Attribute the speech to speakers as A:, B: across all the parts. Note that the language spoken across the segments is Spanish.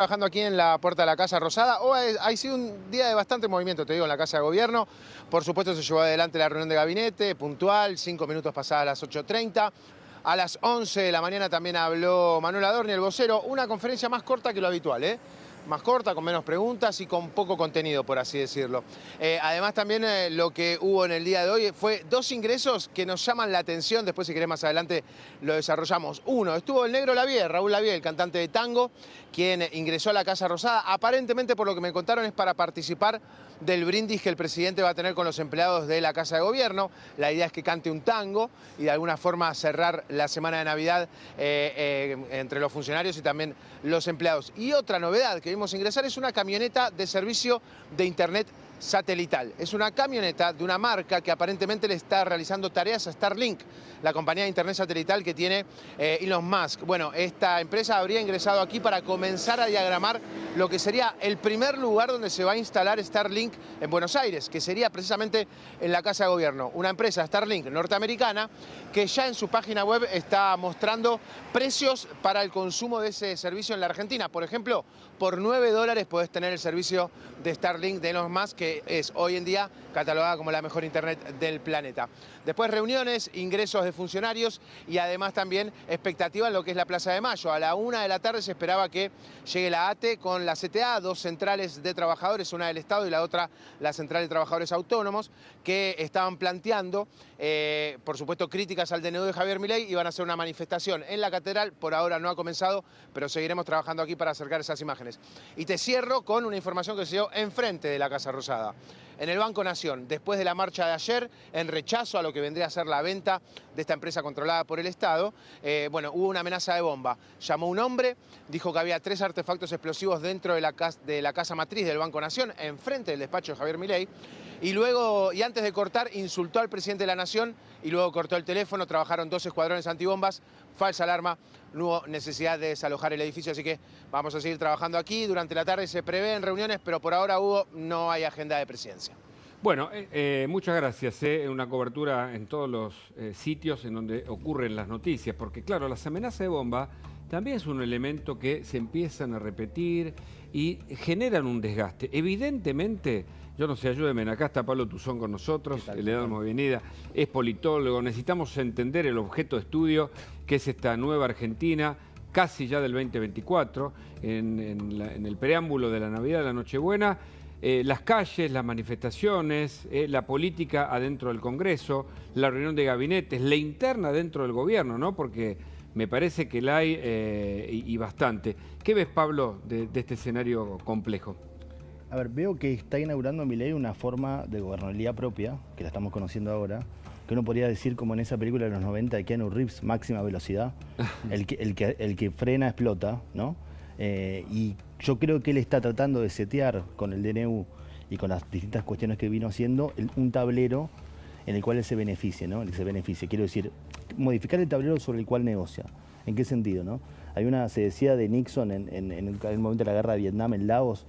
A: Trabajando aquí en la puerta de la Casa Rosada. Hoy ha sido un día de bastante movimiento, te digo, en la Casa de Gobierno. Por supuesto se llevó adelante la reunión de gabinete, puntual, 5 minutos pasadas las 8:30. A las 11 de la mañana también habló Manuel Adorni, el vocero. Una conferencia más corta que lo habitual, ¿eh? Más corta, con menos preguntas y con poco contenido, por así decirlo. Además también lo que hubo en el día de hoy fue 2 ingresos que nos llaman la atención. Después, si querés, más adelante lo desarrollamos. Uno, estuvo el negro Lavie, Raúl Lavie, el cantante de tango, quien ingresó a la Casa Rosada. Aparentemente, por lo que me contaron, es para participar del brindis que el presidente va a tener con los empleados de la Casa de Gobierno. La idea es que cante un tango y de alguna forma cerrar la semana de Navidad entre los funcionarios y también los empleados. Y otra novedad que vimos ingresar es una camioneta de servicio de internet satelital. Es una camioneta de una marca que aparentemente le está realizando tareas a Starlink, la compañía de internet satelital que tiene Elon Musk. Bueno, esta empresa habría ingresado aquí para comenzar a diagramar lo que sería el primer lugar donde se va a instalar Starlink en Buenos Aires, que sería precisamente en la Casa de Gobierno. Una empresa Starlink norteamericana que ya en su página web está mostrando precios para el consumo de ese servicio en la Argentina. Por ejemplo, por $9 podés tener el servicio de Starlink de Elon Musk, que es hoy en día catalogada como la mejor internet del planeta. Después reuniones, ingresos de funcionarios y además también expectativa en lo que es la Plaza de Mayo. A la 1 de la tarde se esperaba que llegue la ATE con la CTA, 2 centrales de trabajadores, una del Estado y la otra la Central de Trabajadores Autónomos, que estaban planteando, por supuesto, críticas al DNU de Javier Milei y van a hacer una manifestación en la Catedral. Por ahora no ha comenzado, pero seguiremos trabajando aquí para acercar esas imágenes. Y te cierro con una información que se dio enfrente de la Casa Rosada. En el Banco Nación, después de la marcha de ayer, en rechazo a lo que vendría a ser la venta de esta empresa controlada por el Estado, hubo una amenaza de bomba. Llamó un hombre, dijo que había 3 artefactos explosivos dentro de la casa matriz del Banco Nación, enfrente del despacho de Javier Milei, y antes de cortar, insultó al presidente de la Nación y luego cortó el teléfono. Trabajaron 2 escuadrones antibombas, falsa alarma, no hubo necesidad de desalojar el edificio, así que vamos a seguir trabajando aquí. Durante la tarde se prevén reuniones, pero por ahora, Hugo, no hay agenda de presidencia.
B: Bueno, muchas gracias. Una cobertura en todos los sitios en donde ocurren las noticias, porque claro, las amenazas de bomba también es un elemento que se empiezan a repetir y generan un desgaste. Evidentemente, yo no sé, ayúdenme, acá está Pablo Tuzón con nosotros, le damos bienvenida, es politólogo, necesitamos entender el objeto de estudio que es esta nueva Argentina, casi ya del 2024, en el preámbulo de la Navidad, la Nochebuena, las calles, las manifestaciones, la política adentro del Congreso, la reunión de gabinetes, la interna dentro del gobierno, ¿no? Porque me parece que la hay y bastante. ¿Qué ves, Pablo, de este escenario complejo?
C: A ver, veo que está inaugurando Milei una forma de gobernabilidad propia, que la estamos conociendo ahora, que uno podría decir como en esa película de los 90 de Keanu Reeves, Máxima Velocidad, el que frena explota, ¿no? Y yo creo que él está tratando de setear con el DNU y con las distintas cuestiones que vino haciendo un tablero en el cual él se beneficie, ¿no? Quiero decir, modificar el tablero sobre el cual negocia. ¿En qué sentido, no? Se decía de Nixon en el momento de la guerra de Vietnam en Laos.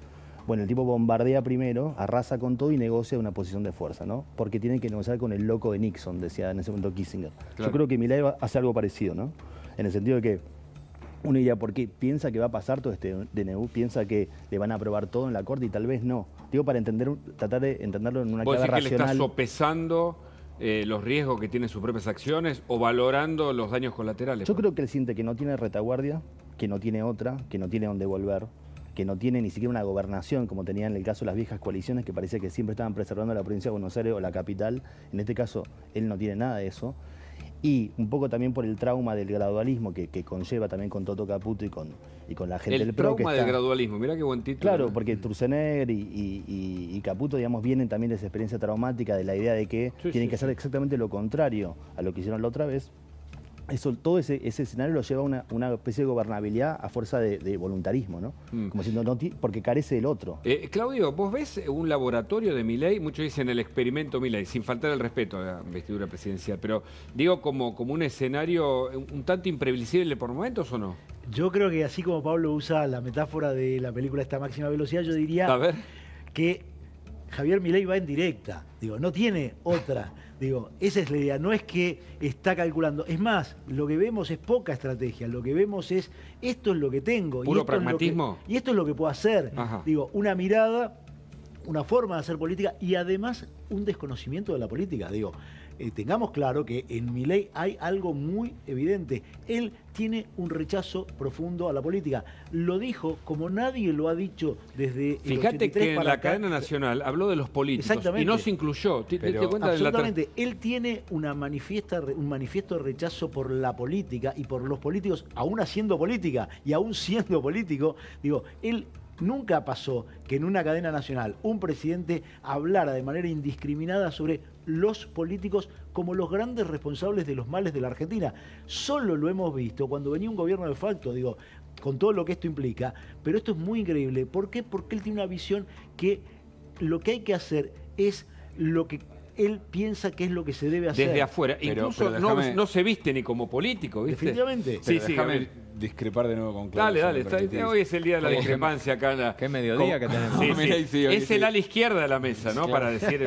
C: Bueno, el tipo bombardea primero, arrasa con todo y negocia una posición de fuerza, ¿no? Porque tiene que negociar con el loco de Nixon, decía en ese momento Kissinger. Claro. Yo creo que Milei hace algo parecido, ¿no? En el sentido de que uno diría, ¿por qué? Piensa que va a pasar todo este DNU, piensa que le van a aprobar todo en la Corte y tal vez no. Digo, para tratar de entenderlo en una clave racional.
B: ¿Vos decís que le está sopesando los riesgos que tienen sus propias acciones o valorando los daños colaterales?
C: Yo creo que él siente que no tiene retaguardia, que no tiene otra, que no tiene dónde volver, que no tiene ni siquiera una gobernación, como tenía en el caso de las viejas coaliciones, que parecía que siempre estaban preservando la provincia de Buenos Aires o la capital. En este caso, él no tiene nada de eso. Y un poco también por el trauma del gradualismo que conlleva también con Toto Caputo y con la gente del PRO.
B: El trauma del gradualismo, mirá qué buen título.
C: Claro, porque Sturzenegger y Caputo, digamos, vienen también de esa experiencia traumática, de la idea de que tienen que hacer exactamente lo contrario a lo que hicieron la otra vez. Todo ese escenario lo lleva a una especie de gobernabilidad a fuerza de voluntarismo, ¿no? Como diciendo, no, porque carece del otro.
B: Claudio, ¿vos ves un laboratorio de Milei? Muchos dicen el experimento Milei, sin faltar el respeto a la investidura presidencial, pero digo como un escenario un tanto imprevisible por momentos, ¿o no?
D: Yo creo que así como Pablo usa la metáfora de la película esta Máxima Velocidad, yo diría que Javier Milei va en directa, digo, no tiene otra. Digo, esa es la idea, no es que está calculando. Es más, lo que vemos es poca estrategia, lo que vemos es, esto es lo que tengo.
B: ¿Puro pragmatismo?
D: Y esto es lo que puedo hacer.
B: Ajá.
D: Digo, una mirada, una forma de hacer política y además un desconocimiento de la política. Digo, tengamos claro que en Milei hay algo muy evidente. Él tiene un rechazo profundo a la política. Lo dijo como nadie lo ha dicho desde el
B: Fíjate
D: 83
B: que en
D: para
B: la
D: acá.
B: cadena nacional habló de los políticos
D: Exactamente.
B: y no se incluyó. ¿Te diste cuenta de la
D: Absolutamente. Él tiene un manifiesto de rechazo por la política y por los políticos, aún haciendo política y aún siendo político. Digo, él nunca pasó que en una cadena nacional un presidente hablara de manera indiscriminada sobre los políticos como los grandes responsables de los males de la Argentina. Solo lo hemos visto cuando venía un gobierno de facto, digo, con todo lo que esto implica, pero esto es muy increíble. ¿Por qué? Porque él tiene una visión que lo que hay que hacer es lo que él piensa que es lo que se debe hacer.
B: desde afuera. Incluso
E: déjame-
B: no se viste ni como político, ¿viste?
D: Definitivamente.
B: Sí,
E: Pero
B: sí,
E: déjame
B: Gabriel.
E: discrepar de nuevo con Claudio.
B: Dale,
E: si me permitís.
B: hoy es el día de la
E: Como que-
B: discrepancia acá.
F: Qué mediodía que tenemos.
B: Sí,
E: No,
B: sí.
E: Milei sí, hoy
B: Es
E: sí.
B: el ala izquierda de la mesa, ¿no?
E: Claro.
B: Para decir...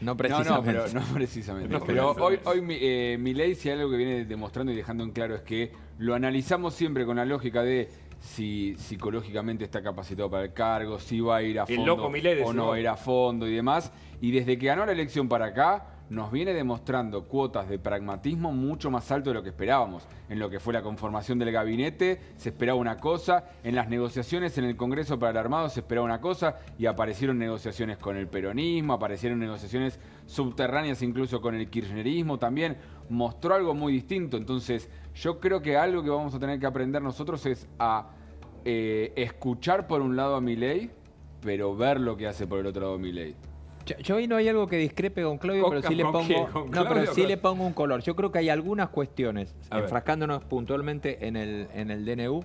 F: No
E: No,
F: precisamente.
E: pero no precisamente.
B: No
E: pero
B: precisamente.
E: hoy Milei, si algo que viene demostrando y dejando en claro es que lo analizamos siempre con la lógica de si psicológicamente está capacitado para el cargo, si va a ir a
B: El
E: fondo
B: loco Milei,
E: o
B: decís
E: no
B: vos.
E: va a ir a fondo y demás. Y desde que ganó la elección para acá, nos viene demostrando cuotas de pragmatismo mucho más alto de lo que esperábamos. En lo que fue la conformación del gabinete se esperaba una cosa, en las negociaciones en el Congreso para el Armado se esperaba una cosa y aparecieron negociaciones con el peronismo, aparecieron negociaciones subterráneas incluso con el kirchnerismo también. Mostró algo muy distinto. Entonces yo creo que algo que vamos a tener que aprender nosotros es a escuchar por un lado a Milei, pero ver lo que hace por el otro lado Milei.
F: Yo ahí no hay algo que discrepe con Claudio,
B: ¿Con-
F: pero sí le
B: con
F: pongo.
B: quién? ¿Con
F: No,
B: Claudio
F: pero
B: o
F: sí
B: con-
F: le pongo un color. Yo creo que hay algunas cuestiones,
B: A ver.
F: enfrascándonos puntualmente en el DNU,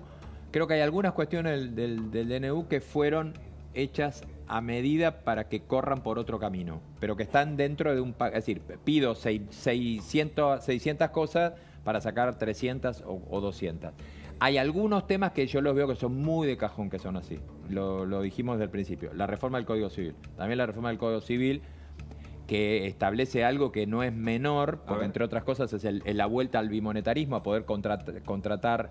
F: creo que hay algunas cuestiones del DNU que fueron hechas a medida para que corran por otro camino, pero que están dentro de un... Es decir, pido 600 cosas para sacar 300 o 200. Hay algunos temas que yo los veo que son muy de cajón, que son así. Lo dijimos desde el principio. La reforma del Código Civil. También la reforma del Código Civil que establece algo que no es menor, porque entre otras cosas es la vuelta al bimonetarismo, a poder contratar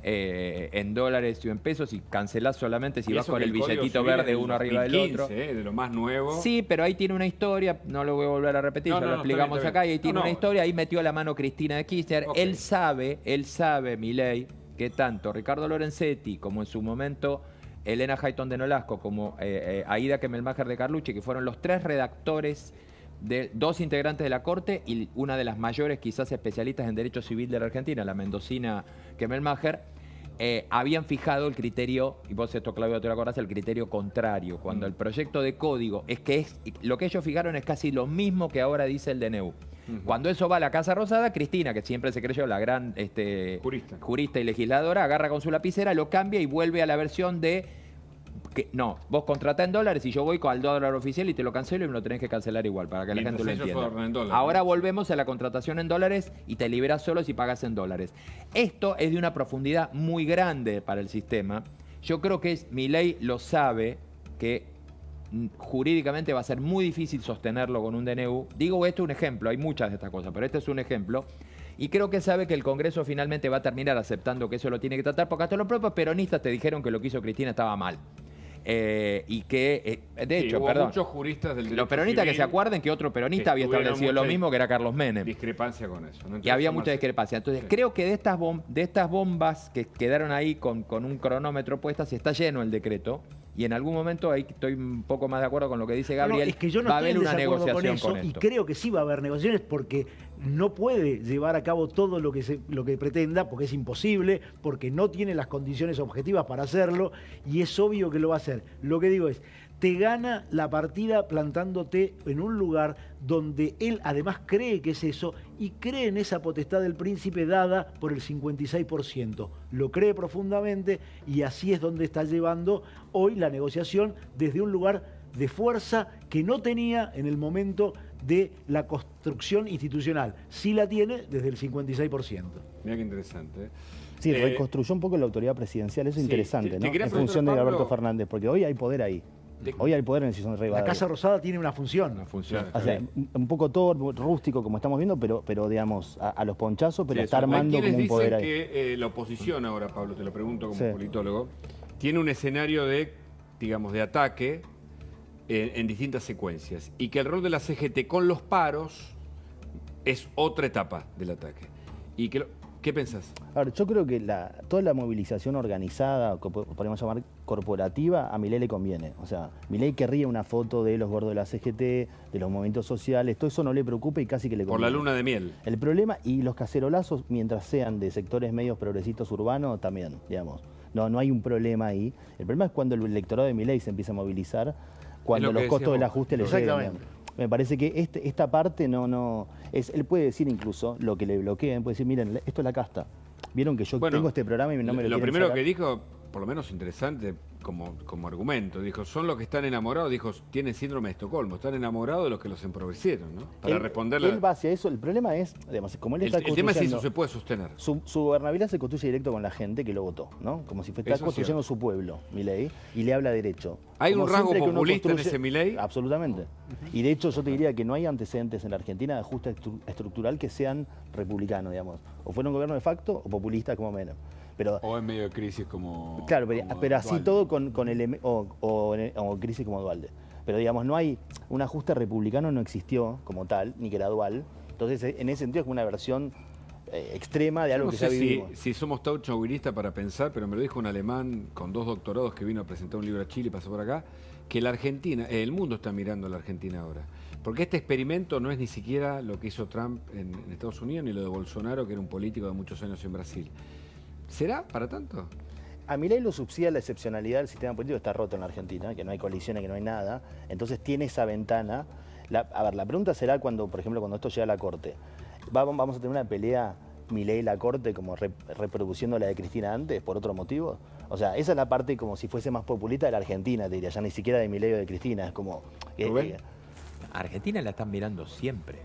F: en dólares y en pesos y cancelar solamente si
B: Y
F: vas
B: eso
F: con
B: que
F: el
B: Código
F: billetito
B: Civil es
F: verde
B: del
F: uno arriba del
B: 2015,
F: otro.
B: de lo más nuevo.
F: Sí, pero ahí tiene una historia, no lo voy a volver a repetir,
B: No,
F: ya
B: no,
F: lo
B: no,
F: explicamos
B: está bien, está
F: acá,
B: bien.
F: y ahí tiene
B: No,
F: una
B: no.
F: historia, ahí metió la mano Cristina de Kirchner.
B: Ok.
F: Él sabe, Milei, que tanto Ricardo Lorenzetti como en su momento Elena Hayton de Nolasco, como Aida Kemelmacher de Carlucci, que fueron los tres redactores de dos integrantes de la Corte y una de las mayores quizás especialistas en derecho civil de la Argentina, la mendocina Kemelmacher, habían fijado el criterio, y vos esto, Claudio, te lo acordás, el criterio contrario, cuando el proyecto de código lo que ellos fijaron es casi lo mismo que ahora dice el DNU. Cuando eso va a la Casa Rosada, Cristina, que siempre se creyó la gran jurista y legisladora, agarra con su lapicera, lo cambia y vuelve a la versión de que no, vos contratás en dólares y yo voy al dólar oficial y te lo cancelo y me lo tenés que cancelar igual para que la gente lo
B: Mientras ellos
F: entienda.
B: ahorren en dólares.
F: Ahora volvemos a la contratación en dólares y te liberas solo si pagas en dólares. Esto es de una profundidad muy grande para el sistema. Yo creo que Milei lo sabe, que jurídicamente va a ser muy difícil sostenerlo con un DNU. Digo, esto es un ejemplo, hay muchas de estas cosas, pero este es un ejemplo. Y creo que sabe que el Congreso finalmente va a terminar aceptando que eso lo tiene que tratar, porque hasta los propios peronistas te dijeron que lo que hizo Cristina estaba mal. Y que, de hecho,
B: hubo
F: perdón,
B: muchos juristas del derecho
F: los peronistas que
B: civil
F: se acuerden que otro peronista
B: que
F: había
B: tuvieron
F: establecido lo
B: mucha
F: mismo, que era Carlos Menem.
B: discrepancia con eso. ¿no?
F: Y había
B: Entonces,
F: mucha discrepancia. Entonces,
B: Sí.
F: creo que de estas bombas que quedaron ahí con un cronómetro puestas, está lleno el decreto. Y en algún momento, ahí estoy un poco más de acuerdo con lo que dice Gabriel,
D: es que yo no
F: va a
D: estoy
F: haber
D: en
F: una
D: desacuerdo
F: negociación
D: con
F: con
D: eso, y
F: esto.
D: creo que sí va a haber negociaciones porque no puede llevar a cabo todo lo que pretenda, porque es imposible, porque no tiene las condiciones objetivas para hacerlo, y es obvio que lo va a hacer. Lo que digo es, te gana la partida plantándote en un lugar donde él además cree que es eso y cree en esa potestad del príncipe dada por el 56%. Lo cree profundamente y así es donde está llevando hoy la negociación desde un lugar de fuerza que no tenía en el momento de la construcción institucional. Sí la tiene desde el 56%.
B: Mira qué interesante.
C: Sí, reconstruyó un poco la autoridad presidencial, eso es
B: sí,
C: interesante,
B: te
C: ¿no?
B: quería
C: En función de
B: preguntar,
C: Alberto
B: Pablo.
C: Fernández, porque hoy hay poder ahí. Hoy hay poder en el sillón de
D: La Casa Rosada tiene una función.
F: Una función.
C: O sea, un poco torpe, rústico, como estamos viendo, pero digamos, a los ponchazos, pero
B: Sí,
C: está
B: eso.
C: armando
B: Hay
C: como un
B: quienes
C: poder
B: dicen
C: ahí.
B: que la oposición ahora, Pablo, te lo pregunto como
C: Sí.
B: politólogo, tiene un escenario de, digamos, de ataque en distintas secuencias y que el rol de la CGT con los paros es otra etapa del ataque. Y que ¿qué pensás?
C: A ver, yo creo que toda la movilización organizada, que podríamos llamar corporativa, a Milei le conviene. O sea, Milei querría una foto de los gordos de la CGT, de los movimientos sociales, todo eso no le preocupa y casi que le
B: Por
C: conviene.
B: la luna de miel.
C: El problema, y los cacerolazos, mientras sean de sectores medios progresistas urbanos, también, digamos. No hay un problema ahí. El problema es cuando el electorado de Milei se empieza a movilizar, cuando
B: Es lo que
C: los costos del
B: decíamos.
C: ajuste le llegan.
D: Exactamente.
C: Digamos. Me parece que esta parte él puede decir incluso lo que le bloqueen, puede decir, miren, esto es la casta. Vieron que yo
B: Bueno,
C: tengo este programa y no me lo
B: Lo
C: quieren
B: primero
C: sacar.
B: que dijo, por lo menos interesante como argumento, dijo, son los que están enamorados, dijo, tienen síndrome de Estocolmo, están enamorados de los que los empobrecieron, ¿no? Para responderle.
C: Él va hacia eso. El problema es, digamos, como él
B: El
C: está
B: tema es si
C: construyendo...
B: eso se puede sostener.
C: Su gobernabilidad se construye directo con la gente que lo votó, ¿no? Como si está
B: Eso es
C: construyendo
B: cierto.
C: su pueblo, Milei, y le habla derecho.
B: ¿Hay
C: Como
B: un rasgo
C: siempre que uno
B: populista en ese Milei?
C: Absolutamente. Y de hecho yo te diría que no hay antecedentes en la Argentina de ajuste estructural que sean republicanos, digamos. O fueron gobierno de facto o populistas como menos. Pero,
E: O en medio de crisis como...
C: claro,
E: como
C: pero así
E: Dualde.
C: todo con o crisis como Dualde. Pero digamos, no hay un ajuste republicano, no existió como tal, ni gradual. Entonces, en ese sentido es como una versión extrema de algo
B: No
C: que
B: sé
C: ya vivimos.
B: si somos tauchauguinistas para pensar, pero me lo dijo un alemán con 2 doctorados que vino a presentar un libro a Chile y pasó por acá, que la Argentina, el mundo está mirando a la Argentina ahora. Porque este experimento no es ni siquiera lo que hizo Trump en Estados Unidos, ni lo de Bolsonaro, que era un político de muchos años en Brasil. ¿Será para tanto?
C: A Milei lo subsidia la excepcionalidad del sistema político, está roto en la Argentina, que no hay coaliciones, que no hay nada. Entonces tiene esa ventana. A ver, la pregunta será cuando, por ejemplo, cuando esto llega a la Corte. ¿Vamos a tener una pelea Milei-la Corte como reproduciendo la de Cristina antes, por otro motivo? O sea, esa es la parte como si fuese más populista de la Argentina, te diría, ya ni siquiera de Milei o de Cristina. Es como...
B: ¿Rubén?
F: Argentina la están mirando siempre.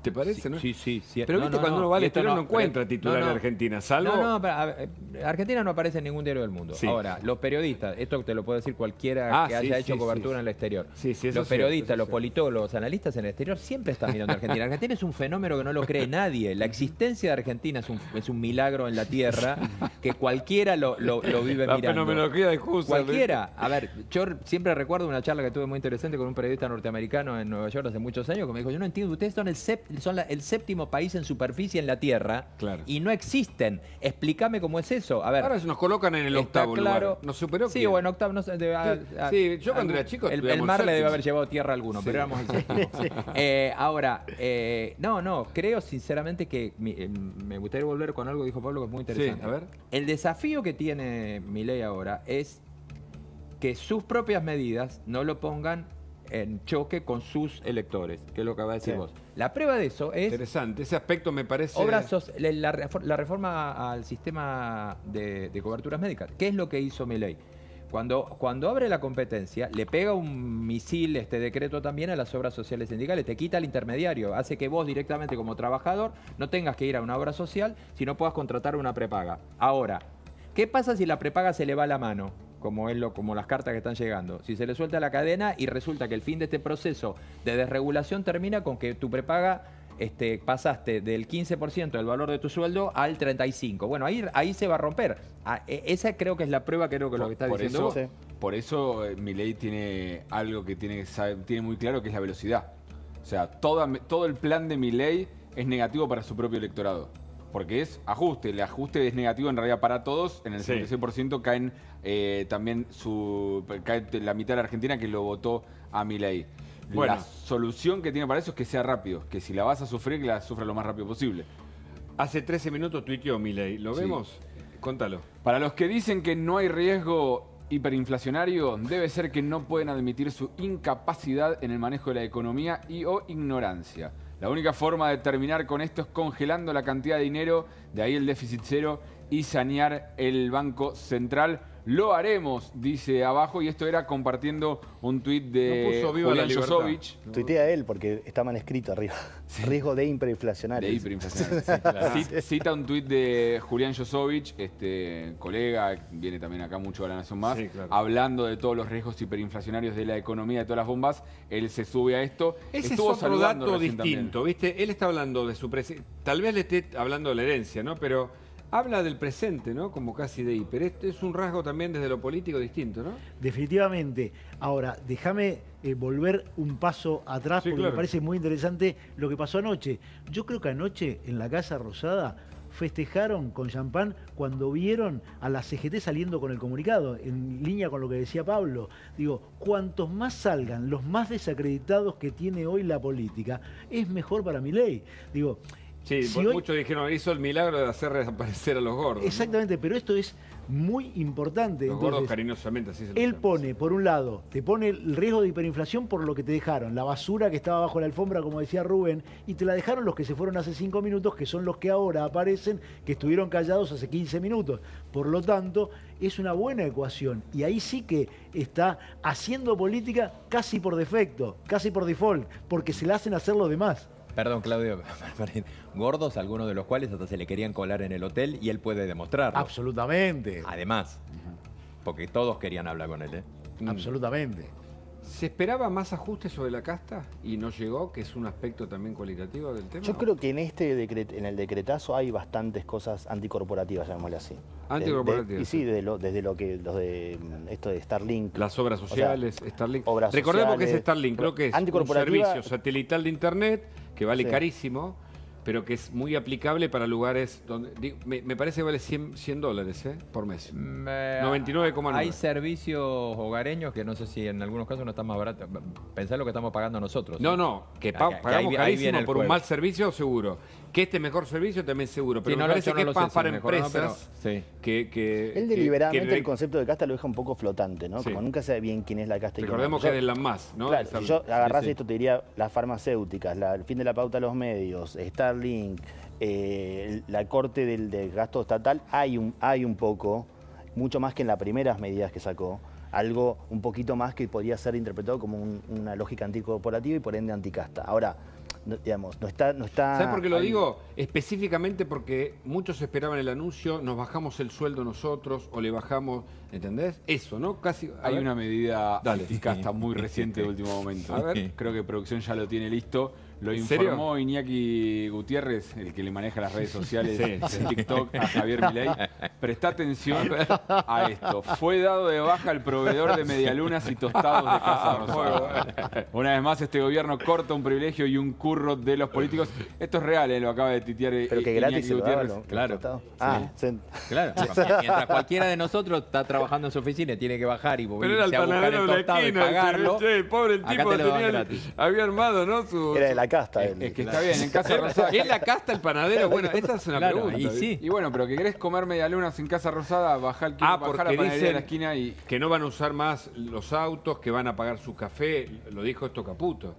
B: ¿Te parece,
F: Sí,
B: no?
F: sí.
B: Pero viste, cuando uno va al
F: esto
B: exterior no encuentra titular
F: no,
B: de Argentina, salvo...
F: No, pero, a ver, Argentina no aparece en ningún diario del mundo.
B: Sí.
F: Ahora, los periodistas, esto te lo puede decir cualquiera que haya hecho cobertura
B: sí.
F: en el exterior.
B: Sí, sí, eso
F: Los
B: es
F: periodistas,
B: cierto,
F: los
B: eso es
F: politólogos, los analistas en el exterior siempre están mirando a Argentina. Argentina es un fenómeno que no lo cree nadie. La existencia de Argentina es un milagro en la tierra que cualquiera lo vive
B: La
F: mirando.
B: fenomenología de Husserl.
F: Cualquiera. A ver, yo siempre recuerdo una charla que tuve muy interesante con un periodista norteamericano en Nueva York hace muchos años que me dijo, yo no entiendo, ustedes son el séptimo país en superficie en la Tierra
B: Claro.
F: y no existen. Explícame cómo es eso. A ver,
B: Ahora nos colocan en el
F: está
B: octavo
F: claro.
B: lugar. ¿Nos superó
F: Sí,
B: quién?
F: o en octavo. No sé,
B: Sí, yo cuando era chico
F: El
B: estudiamos
F: mar le debe
B: séptimo.
F: haber llevado tierra a alguno, pero éramos el séptimo. Ahora, no, creo sinceramente que me gustaría volver con algo que dijo Pablo que es muy interesante.
B: Sí, a ver.
F: El desafío que tiene Milei ahora es que sus propias medidas no lo pongan en choque con sus electores, que es lo que va a decir
C: Sí.
F: vos. La prueba de eso es
B: Interesante, ese aspecto me parece...
F: la reforma al sistema de coberturas médicas. ¿Qué es lo que hizo Milei? Cuando abre la competencia, le pega un misil este decreto también a las obras sociales sindicales, te quita el intermediario, hace que vos directamente como trabajador no tengas que ir a una obra social, sino puedas contratar una prepaga. Ahora, ¿qué pasa si la prepaga se le va la mano? Como las cartas que están llegando. Si se le suelta la cadena y resulta que el fin de este proceso de desregulación termina con que tu prepaga pasaste del 15% del valor de tu sueldo al 35%. Bueno, ahí se va a romper. Esa creo que es la prueba, creo que lo que está diciendo vos.
E: Por eso Milei tiene algo que tiene muy claro, que es la velocidad. O sea, todo el plan de Milei es negativo para su propio electorado. Porque es ajuste. El ajuste es negativo en realidad para todos. En el 66% caen también cae la mitad de la Argentina que lo votó a Milei.
B: Bueno.
E: La solución que tiene para eso es que sea rápido. Que si la vas a sufrir, que la sufra lo más rápido posible.
B: Hace 13 minutos tuiteó Milei. ¿Lo
E: Sí.
B: vemos? Contalo.
E: Para los que dicen que no hay riesgo hiperinflacionario, debe ser que no pueden admitir su incapacidad en el manejo de la economía o ignorancia. La única forma de terminar con esto es congelando la cantidad de dinero, de ahí el déficit cero, y sanear el Banco Central. Lo haremos, dice abajo, y esto era compartiendo un tuit de
B: No puso viva
E: Julián
B: la libertad.
E: Josovich.
C: Tuitea él porque está mal escrito arriba. Riesgo de hiperinflacionario.
E: De hiperinflacionario, sí, claro. Cita un tuit de Julián Josovich, colega, viene también acá mucho a La Nación Más,
B: Sí, claro.
E: hablando de todos los riesgos hiperinflacionarios de la economía, de todas las bombas. Él se sube a esto.
B: Ese
E: Estuvo
B: es otro
E: saludando
B: dato
E: recién
B: distinto, ¿viste? Él está hablando de su presente, tal vez le esté hablando de la herencia, ¿no? Pero habla del presente, ¿no? Como casi de hiper. Este es un rasgo también desde lo político distinto, ¿no?
D: Definitivamente. Ahora, déjame volver un paso atrás
B: Sí,
D: porque
B: claro.
D: me parece muy interesante lo que pasó anoche. Yo creo que anoche en la Casa Rosada festejaron con champán cuando vieron a la CGT saliendo con el comunicado, en línea con lo que decía Pablo. Digo, cuantos más salgan los más desacreditados que tiene hoy la política, es mejor para Milei. Digo,
B: Sí,
D: si hoy-
B: muchos dijeron, hizo el milagro de hacer desaparecer a los gordos. ¿no?
D: Exactamente, pero esto es muy importante.
B: Los gordos
D: Entonces,
B: cariñosamente, así se los
D: él
B: llama.
D: pone, por un lado, te pone el riesgo de hiperinflación por lo que te dejaron, la basura que estaba bajo la alfombra, como decía Rubén, y te la dejaron los que se fueron hace 5 minutos, que son los que ahora aparecen, que estuvieron callados hace 15 minutos. Por lo tanto, es una buena ecuación. Y ahí sí que está haciendo política casi por defecto, casi por default, porque se la hacen hacer los demás.
F: Perdón, Claudio. Gordos, algunos de los cuales hasta se le querían colar en el hotel y él puede demostrarlo.
D: Absolutamente.
F: Además, porque todos querían hablar con él, ¿eh?
D: Absolutamente.
B: ¿Se esperaba más ajustes sobre la casta y no llegó, que es un aspecto también cualitativo del tema?
C: Yo creo que en en el decretazo hay bastantes cosas anticorporativas, llamémosle así.
B: Anticorporativas,
C: Y sí, desde lo que los de esto de Starlink.
B: Las obras
C: O sea,
B: sociales, Starlink.
C: obras
B: Recordemos que es
C: sociales,
B: Starlink, creo que es un
C: anticorporativa-
B: servicio satelital de internet que vale
C: Sí.
B: carísimo, pero que es muy aplicable para lugares donde... Me parece que vale $100 por mes. 99,9.
F: Hay servicios hogareños que no sé si en algunos casos no están más baratos. Pensá lo que estamos pagando nosotros.
B: No, que
F: Que
B: pagamos
F: ahí viene
B: carísimo
F: el
B: por un
F: juego.
B: mal servicio, seguro. Que este mejor servicio también seguro, pero
F: Sí,
B: me
F: no,
B: parece
F: yo no
B: que es
F: lo sé
B: más
F: si
B: para
F: mejor o no,
B: empresas
F: pero sí.
B: que
C: Él deliberadamente
B: que-
C: el concepto de casta lo deja un poco flotante, ¿no?
B: Sí.
C: Como nunca sabe bien quién es la casta y quién no.
B: Recordemos
C: Yo-
B: que es de las más, ¿no?
C: Claro,
B: Esa-
C: si yo agarrás
F: sí.
C: esto, te diría las farmacéuticas, el fin de la pauta a los medios, Starlink, la corte del gasto estatal, hay un poco, mucho más que en las primeras medidas que sacó, algo un poquito más que podría ser interpretado como una lógica anticorporativa y por ende anticasta. Ahora, digamos, no está...
B: ¿Sabes por qué lo
C: ahí.
B: digo? Específicamente porque muchos esperaban el anuncio, nos bajamos el sueldo nosotros o le bajamos, ¿entendés? Eso, ¿no? Casi. a
E: Hay
B: ver.
E: una medida
B: Dale.
E: anticasta muy reciente de último momento.
B: A ver.
E: Creo que producción ya lo tiene listo. Lo
B: ¿En serio?
E: informó Iñaki Gutiérrez, el que le maneja las redes sociales
B: Sí,
E: en TikTok a Javier Milei. Presta atención a esto. Fue dado de baja el proveedor de medialunas y tostados de Casa Rosada. Una vez más, este gobierno corta un privilegio y un curro de los políticos. Esto es real, lo acaba de titear
C: Pero que
E: Iñaki
C: gratis se lo daban
E: Gutiérrez.
C: los
F: Claro.
C: estados.
F: Sí.
C: Ah,
F: Claro, mientras cualquiera de nosotros está trabajando en su oficina y tiene que bajar y
B: Pero era el
F: irse a buscar
B: panadero
F: el
B: de la
F: tostado y
B: esquina,
F: pagarlo,
B: che, pobre el
F: acá
B: tipo
F: te lo dan
B: tenía
F: gratis.
B: había armado, ¿no? Su,
C: era de la casta. él.
E: Es que está bien, en Casa Rosada.
B: ¿Es la casta el panadero? Bueno, esta es una
F: Claro,
B: pregunta.
F: y sí.
E: Y bueno, pero que querés comer medialunas en Casa Rosada, bajá el kilo, bajá la
B: porque
E: panadería de
B: dicen
E: la esquina y...
B: que no van a usar más los autos, que van a pagar su café, lo dijo esto Caputo.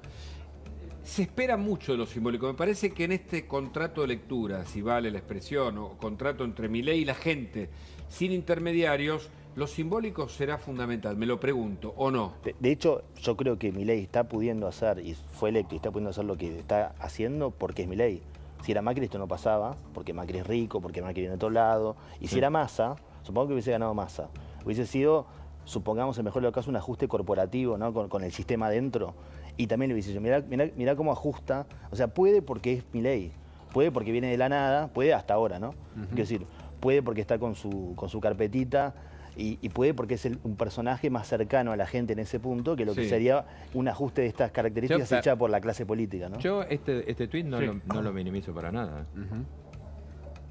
B: Se espera mucho de lo simbólico. Me parece que en este contrato de lectura, si vale la expresión, o contrato entre Milei y la gente, sin intermediarios, lo simbólico será fundamental. Me lo pregunto, ¿o no?
C: De hecho, yo creo que Milei está pudiendo hacer, y fue electo y está pudiendo hacer lo que está haciendo porque es Milei. Si era Macri esto no pasaba, porque Macri es rico, porque Macri viene de otro lado. Y si era Massa, supongo que hubiese ganado Massa. Hubiese sido, supongamos en mejor de los casos, un ajuste corporativo, ¿no? Con el sistema adentro. Y también le hubiese dicho, mirá cómo ajusta. O sea, puede porque es Milei, puede porque viene de la nada, puede hasta ahora, ¿no? Quiero decir, puede porque está con su carpetita. Y puede porque es un personaje más cercano a la gente en ese punto que lo que
B: Sí.
C: sería un ajuste de estas características
F: Yo-
C: hecha por la clase política, ¿no?
F: Yo este tuit no,
B: Sí.
F: no lo minimizo para nada.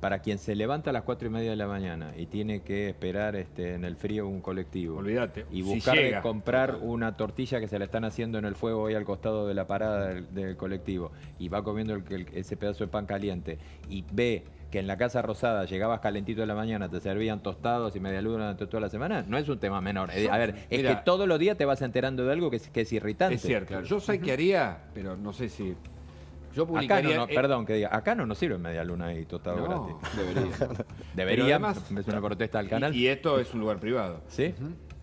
F: Para quien se levanta a las 4:30 de la mañana y tiene que esperar en el frío un colectivo.
B: Olvídate.
F: Y
B: Si
F: buscar
B: llega.
F: de comprar una tortilla que se la están haciendo en el fuego ahí al costado de la parada del colectivo y va comiendo ese pedazo de pan caliente y ve que en la Casa Rosada llegabas calentito de la mañana, te servían tostados y media luna durante toda la semana, no es un tema menor. A ver, es
B: Mira,
F: que todos los días te vas enterando de algo que es irritante.
B: Es cierto. Yo sé que haría, pero no sé si... Yo
F: Acá
B: publicaría...
F: no, perdón que diga, acá no nos sirve media luna y tostado
B: No,
F: gratis.
E: Debería.
F: Debería,
B: además-
F: es una protesta al canal.
B: Y esto es un lugar privado.
F: ¿Sí?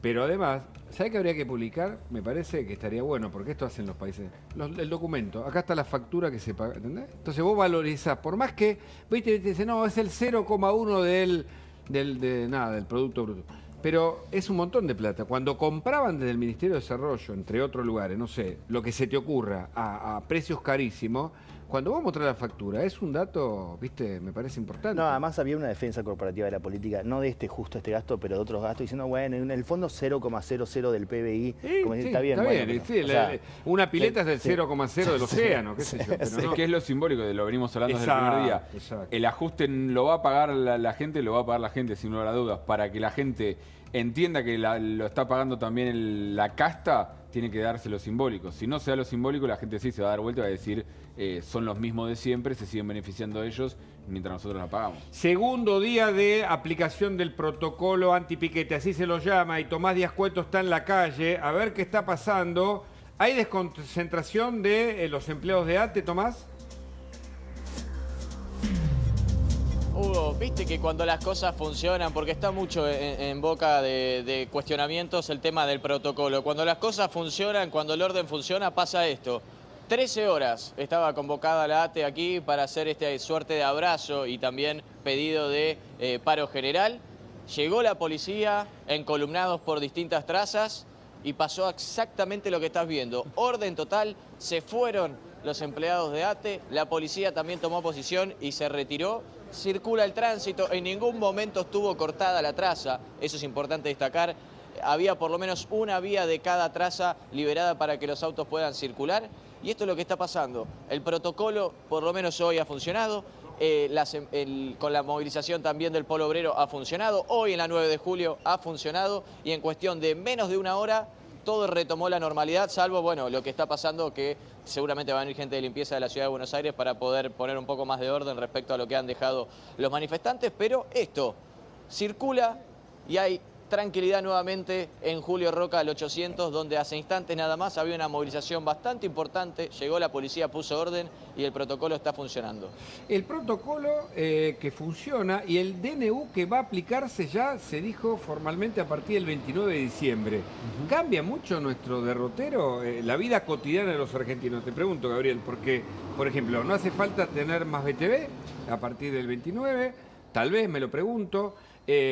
B: Pero además, ¿sabes qué habría que publicar? Me parece que estaría bueno, porque esto hacen los países. El documento, acá está la factura que se paga, ¿entendés? Entonces vos valorizás, por más que, viste, te dice, no, es el 0,1 del Producto Bruto. Pero es un montón de plata. Cuando compraban desde el Ministerio de Desarrollo, entre otros lugares, no sé, lo que se te ocurra, a precios carísimos, cuando vos mostrás la factura, es un dato, viste, me parece importante.
C: No, además había una defensa corporativa de la política, no de justo este gasto, pero de otros gastos, diciendo, bueno, en el fondo 0,00 del PBI, como decir, está bien.
B: Está
C: bueno,
B: bien,
C: pero,
B: sí,
C: o sea,
B: una pileta es del
C: sí.
B: 0,0 del océano, qué sé yo. Pero
E: Es
B: no.
E: que es lo simbólico, de lo venimos hablando desde el primer día.
B: Exacto.
E: El ajuste lo va a pagar la gente, lo va a pagar la gente, sin lugar a dudas. Para que la gente entienda que lo está pagando también la casta, tiene que darse lo simbólico. Si no se da lo simbólico, la gente sí se va a dar vuelta y va a decir, son los mismos de siempre, se siguen beneficiando ellos mientras nosotros la pagamos.
B: Segundo día de aplicación del protocolo antipiquete, así se lo llama, y Tomás Díaz Cueto está en la calle. A ver qué está pasando. ¿Hay desconcentración de los empleados de ATE, Tomás?
G: Hugo, viste que cuando las cosas funcionan, porque está mucho en boca de cuestionamientos el tema del protocolo, cuando las cosas funcionan, cuando el orden funciona, pasa esto. 13 horas estaba convocada la ATE aquí para hacer esta suerte de abrazo y también pedido de paro general. Llegó la policía, encolumnados por distintas trazas, y pasó exactamente lo que estás viendo. Orden total, se fueron los empleados de ATE, la policía también tomó posición y se retiró. Circula el tránsito, en ningún momento estuvo cortada la traza, eso es importante destacar. Había por lo menos una vía de cada traza liberada para que los autos puedan circular. Y esto es lo que está pasando. El protocolo, por lo menos hoy, ha funcionado. Con la movilización también del Polo Obrero ha funcionado. Hoy, en la 9 de julio, ha funcionado. Y en cuestión de menos de una hora, todo retomó la normalidad, salvo, bueno, lo que está pasando, que seguramente va a venir gente de limpieza de la Ciudad de Buenos Aires para poder poner un poco más de orden respecto a lo que han dejado los manifestantes. Pero esto circula y hay tranquilidad nuevamente en Julio Roca al 800, donde hace instantes nada más había una movilización bastante importante, llegó la policía, puso orden y el protocolo está funcionando.
B: El protocolo que funciona y el DNU que va a aplicarse ya se dijo formalmente a partir del 29 de diciembre. ¿Cambia mucho nuestro derrotero, la vida cotidiana de los argentinos? Te pregunto, Gabriel, porque, por ejemplo, no hace falta tener más BTV a partir del 29, tal vez, me lo pregunto.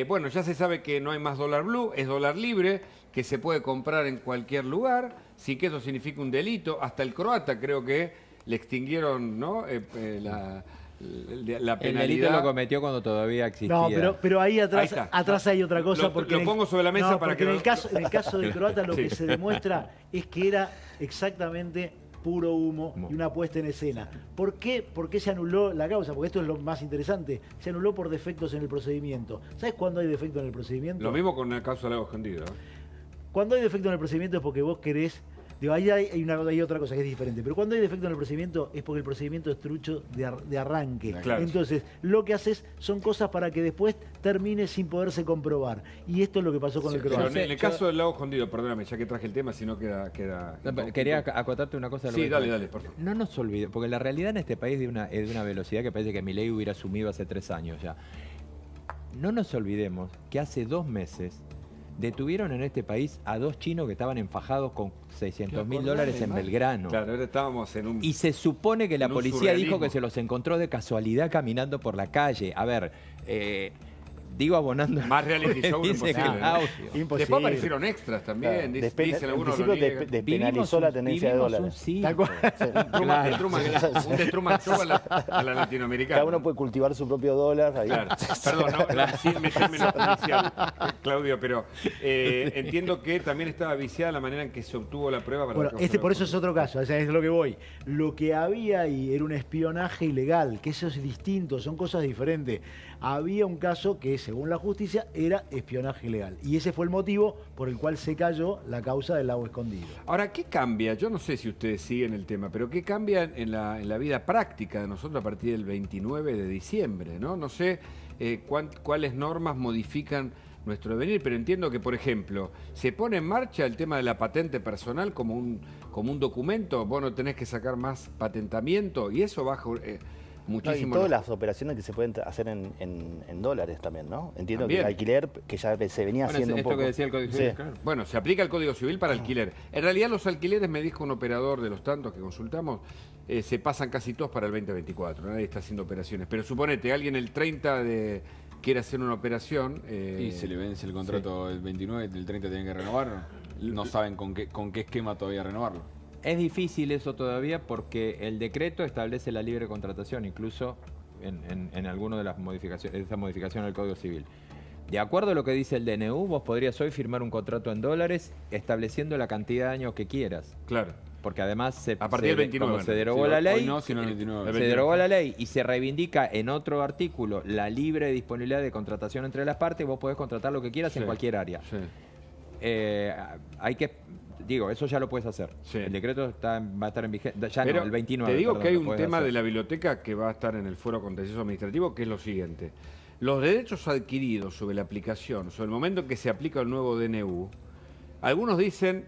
B: Bueno, ya se sabe que no hay más dólar blue, es dólar libre, que se puede comprar en cualquier lugar, sin que eso signifique un delito. Hasta el croata creo que le extinguieron, ¿no? La penalidad.
F: El delito lo cometió cuando todavía existía.
D: No, pero ahí atrás,
B: Ahí está.
D: atrás hay otra cosa.
B: Lo pongo sobre la mesa para que
D: en el caso del croata lo
B: Sí.
D: que se demuestra es que era exactamente puro humo y una puesta en escena. ¿Por qué se anuló la causa? Porque esto es lo más interesante. Se anuló por defectos en el procedimiento. ¿Sabes cuándo hay defecto en el procedimiento?
B: Lo mismo con el caso del lago escondido.
D: Cuando hay defecto en el procedimiento es porque vos querés... Digo, ahí hay otra cosa que es diferente. Pero cuando hay defecto en el procedimiento es porque el procedimiento es trucho de arranque.
B: Claro.
D: Entonces, lo que haces son cosas para que después termine sin poderse comprobar. Y esto es lo que pasó con el
B: Pero
D: croata.
B: en el caso del lago escondido, perdóname, ya que traje el tema, si no queda
F: No, pero quería acotarte una cosa.
B: Sí, dale, por favor.
F: No nos olvidemos, porque la realidad en este país es de una velocidad que parece que Milei hubiera asumido hace 3 años ya. No nos olvidemos que hace 2 meses detuvieron en este país a 2 chinos que estaban enfajados con $600.000 en Belgrano.
B: Claro, ahora estábamos en un...
F: Y se supone que la
B: en un
F: policía dijo
B: surrealismo.
F: que se los encontró de casualidad caminando por la calle. A ver, digo abonando...
B: Más reality show
F: Dice
B: imposible,
F: que
B: ¿no?
F: audio.
D: Imposible.
B: Después aparecieron extras también,
C: Claro,
B: dicen
C: en
B: algunos lo
C: principio
B: niegan.
C: despenalizó la tenencia de
F: vivimos
C: dólares.
F: un circo.
D: Tal cual.
B: Un de Truman Show a la latinoamericana.
C: Cada uno puede cultivar su propio dólar. Ahí.
B: Claro. Perdón, no, sin meterme en lo policial, Claudio, pero entiendo que también estaba viciada la manera en que se obtuvo la prueba para
D: Bueno,
B: la causa
D: por
B: de
D: eso es otro caso, o sea, es lo que voy. Lo que había ahí era un espionaje ilegal, que eso es distinto, son cosas diferentes. Había un caso que, según la justicia, era espionaje ilegal. Y ese fue el motivo por el cual se cayó la causa del lago escondido.
B: Ahora, ¿qué cambia? Yo no sé si ustedes siguen el tema, pero ¿qué cambia en la vida práctica de nosotros a partir del 29 de diciembre? No sé cuáles normas modifican nuestro devenir, pero entiendo que, por ejemplo, se pone en marcha el tema de la patente personal como un documento, vos no tenés que sacar más patentamiento y eso baja muchísimo.
C: Y todas las operaciones que se pueden hacer en dólares también, ¿no? Entiendo
B: También.
C: que el alquiler, que ya se venía haciendo un
F: esto
C: poco.
F: que decía el Código Civil,
C: Sí.
F: claro.
B: Bueno, se aplica el Código Civil para alquiler. En realidad los alquileres, me dijo un operador de los tantos que consultamos, se pasan casi todos para el 2024, nadie está haciendo operaciones. Pero suponete, alguien el 30 quiere hacer una operación...
E: Y se le vence el contrato el 29, el 30 tienen que renovar. No saben con qué esquema todavía renovarlo.
F: Es difícil eso todavía porque el decreto establece la libre contratación, incluso en alguna de las modificaciones, de esa modificación al Código Civil. De acuerdo a lo que dice el DNU, vos podrías hoy firmar un contrato en dólares estableciendo la cantidad de años que quieras.
B: Claro.
F: Porque además
B: A partir del 29,
F: como se
B: ¿no?
F: derogó
E: Sí,
F: la
E: hoy
F: ley,
E: no, sino el 29.
F: se derogó la ley y se reivindica en otro artículo la libre disponibilidad de contratación entre las partes, vos podés contratar lo que quieras en
B: Sí,
F: cualquier área.
B: sí.
F: Hay que, digo, eso ya lo puedes hacer.
B: Sí.
F: El decreto va a estar en vigencia, ya
B: Pero
F: no, el 29.
B: te digo
F: perdón,
B: que hay
F: lo
B: un
F: podés
B: tema
F: hacer.
B: de la biblioteca que va a estar en el Fuero Contencioso Administrativo, que es lo siguiente. Los derechos adquiridos sobre la aplicación, sobre el momento en que se aplica el nuevo DNU, algunos dicen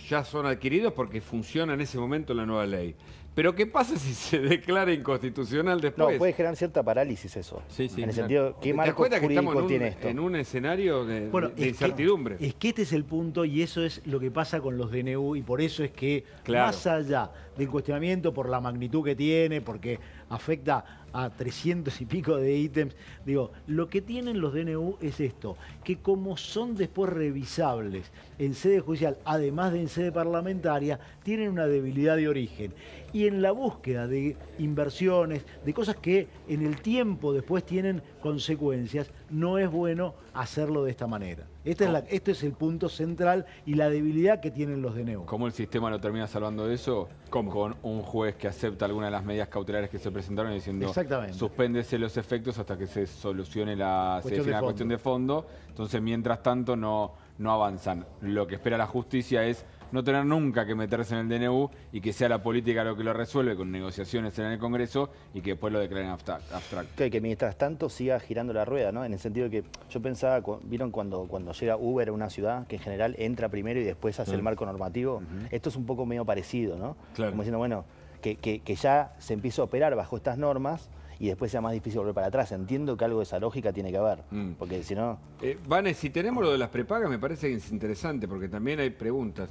B: ya son adquiridos porque funciona en ese momento la nueva ley. Pero ¿qué pasa si se declara inconstitucional
C: No,
B: después?
C: puede generar cierta parálisis eso.
F: Sí, sí,
C: en el
F: claro.
C: sentido, ¿qué
B: ¿Te das
C: marco
B: cuenta que estamos
C: jurídico tiene esto?
B: en un escenario de
D: Bueno,
B: incertidumbre?
D: Es que este es el punto y eso es lo que pasa con los DNU y por eso es que
B: Claro.
D: más allá del cuestionamiento por la magnitud que tiene, porque afecta a 300 y pico de ítems, digo, lo que tienen los DNU es esto, que como son después revisables en sede judicial, además de en sede parlamentaria, tienen una debilidad de origen. Y en la búsqueda de inversiones, de cosas que en el tiempo después tienen consecuencias, no es bueno hacerlo de esta manera. Este es el punto central y la debilidad que tienen los DNU.
E: ¿Cómo el sistema lo termina salvando de eso?
B: ¿Cómo?
E: Con un juez que acepta alguna de las medidas cautelares que se presentaron y diciendo
D: Exactamente.
E: suspéndese los efectos hasta que se solucione se
D: Cuestión
E: defina
D: de
E: la cuestión de fondo. Entonces, mientras tanto, no avanzan. Lo que espera la justicia es no tener nunca que meterse en el DNU y que sea la política lo que lo resuelve con negociaciones en el Congreso y que después lo declaren abstracto.
C: Que mientras tanto siga girando la rueda, ¿no? En el sentido de que yo pensaba, ¿vieron cuando llega Uber a una ciudad, que en general entra primero y después hace el marco normativo? Esto es un poco medio parecido, ¿no?
B: Claro.
C: Como diciendo, bueno, que ya se empiece a operar bajo estas normas y después sea más difícil volver para atrás. Entiendo que algo de esa lógica tiene que haber, porque si no...
B: Vane, si tenemos lo de las prepagas, me parece que es interesante, porque también hay preguntas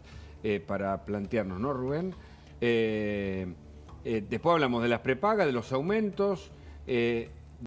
B: para plantearnos, ¿no, Rubén? Después hablamos de las prepagas, de los aumentos.